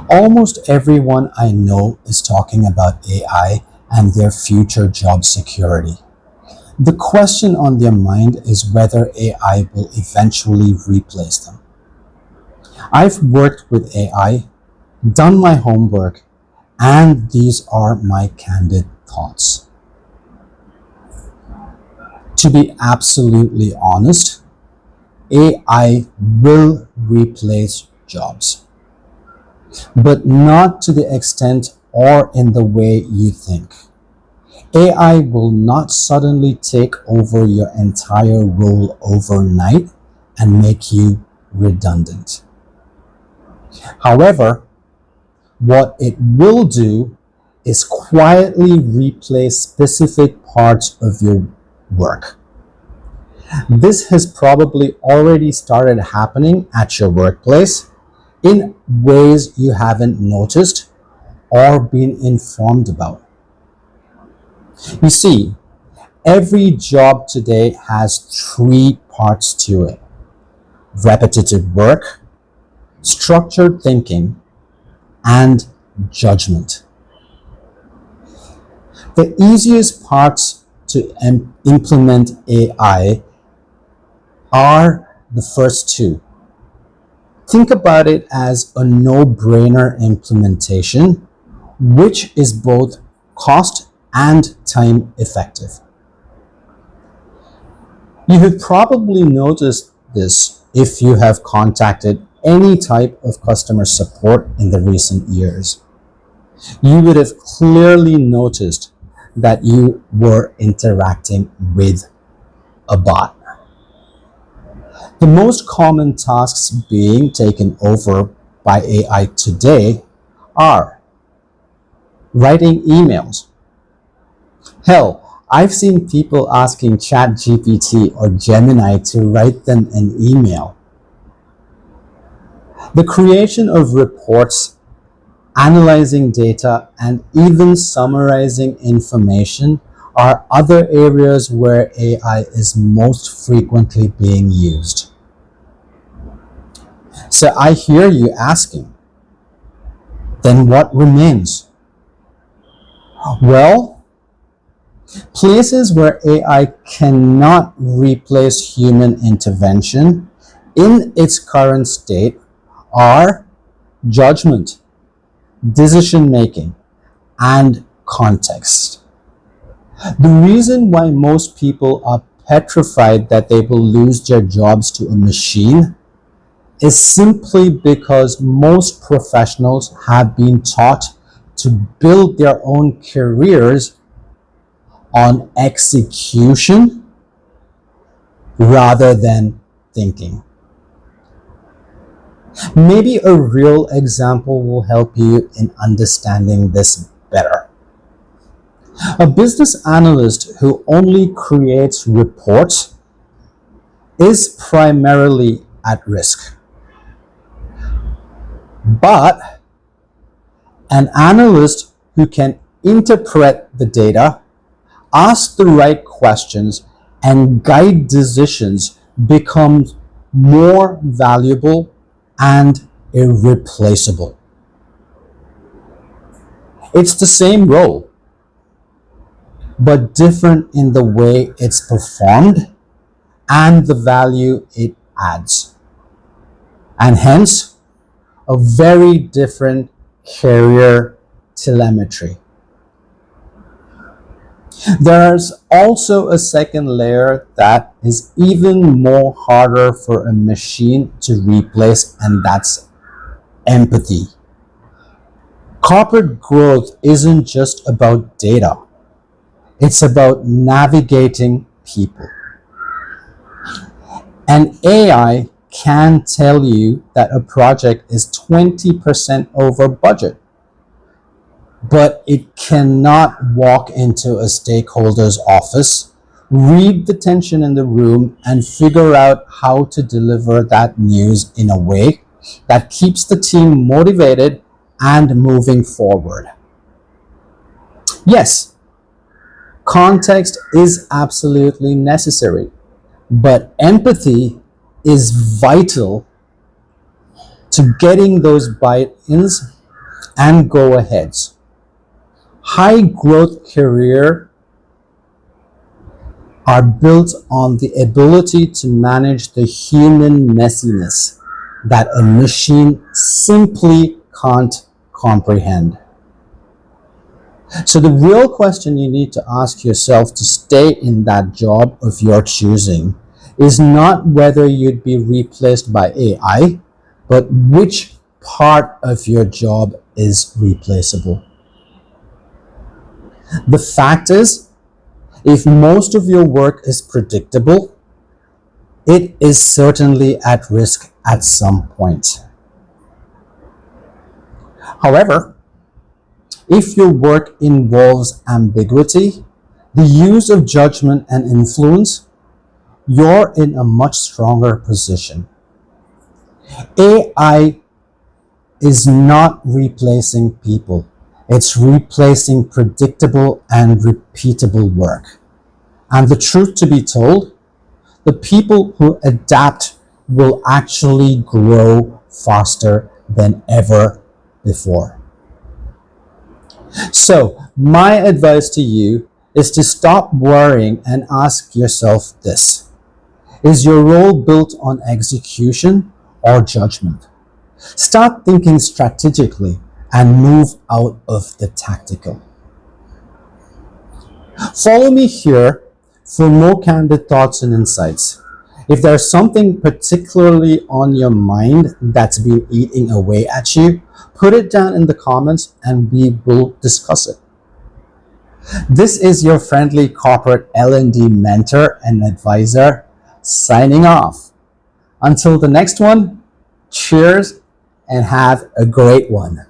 Almost everyone I know is talking about AI and their future job security. The question on their mind is whether AI will eventually replace them. I've worked with AI, done my homework, and these are my candid thoughts. To be absolutely honest, AI will replace jobs, but not to the extent or in the way you think. AI will not suddenly take over your entire role overnight and make you redundant. However, what it will do is quietly replace specific parts of your work. This has probably already started happening at your workplace in ways you haven't noticed or been informed about. You see, every job today has three parts to it: repetitive work, structured thinking, and judgment. The easiest parts to implement AI are the first two. Think about it as a no-brainer implementation, which is both cost and time effective. You have probably noticed this if you have contacted any type of customer support in the recent years. You would have clearly noticed that you were interacting with a bot. The most common tasks being taken over by AI today are writing emails. Hell, I've seen people asking ChatGPT or Gemini to write them an email. The creation of reports, analyzing data, and even summarizing information are other areas where AI is most frequently being used. So I hear you asking, then what remains? Well, places where AI cannot replace human intervention in its current state are judgment, decision making, and context. The reason why most people are petrified that they will lose their jobs to a machine is simply because most professionals have been taught to build their own careers on execution rather than thinking. Maybe a real example will help you in understanding this better. A business analyst who only creates reports is primarily at risk. But an analyst who can interpret the data, ask the right questions, and guide decisions becomes more valuable and irreplaceable. It's the same role, but different in the way it's performed and the value it adds. And hence, a very different career telemetry. There's also a second layer that is even more harder for a machine to replace, and that's empathy. Corporate growth isn't just about data, it's about navigating people. An AI can tell you that a project is 20% over budget, but it cannot walk into a stakeholder's office, read the tension in the room, and figure out how to deliver that news in a way that keeps the team motivated and moving forward. Yes, context is absolutely necessary, but empathy is vital to getting those buy-ins and go-aheads. High growth careers are built on the ability to manage the human messiness that a machine simply can't comprehend. So the real question you need to ask yourself to stay in that job of your choosing is not whether you'd be replaced by AI, but which part of your job is replaceable. The fact is, if most of your work is predictable, it is certainly at risk at some point. However, if your work involves ambiguity, the use of judgment and influence, you're in a much stronger position. AI is not replacing people. It's replacing predictable and repeatable work. And the truth to be told, the people who adapt will actually grow faster than ever before. So, my advice to you is to stop worrying and ask yourself this: is your role built on execution or judgment? Start thinking strategically and move out of the tactical. Follow me here for more candid thoughts and insights. If there's something particularly on your mind that's been eating away at you, put it down in the comments and we will discuss it. This is your friendly corporate L&D mentor and advisor signing off. Until the next one, cheers and have a great one.